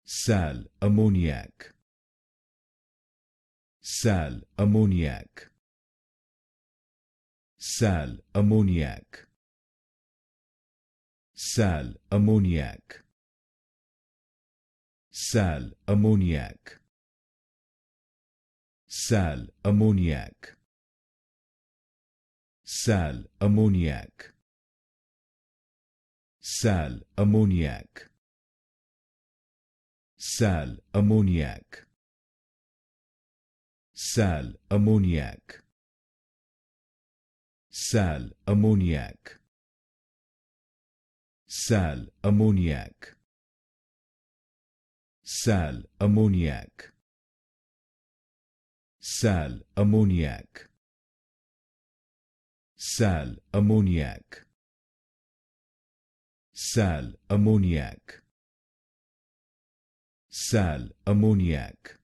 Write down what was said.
Sal Ammoniac. Sal Ammoniac. Sal Ammoniac. Sal Ammoniac. Sal Ammoniac. Sal Ammoniac. Sal Ammoniac. Sal Ammoniac. Sal Ammoniac. Sal Ammoniac. Sal Ammoniac. Sal Ammoniac. Sal Ammoniac. Sal Ammoniac. Sal Ammoniac. Sal Ammoniac. Sal Ammoniac.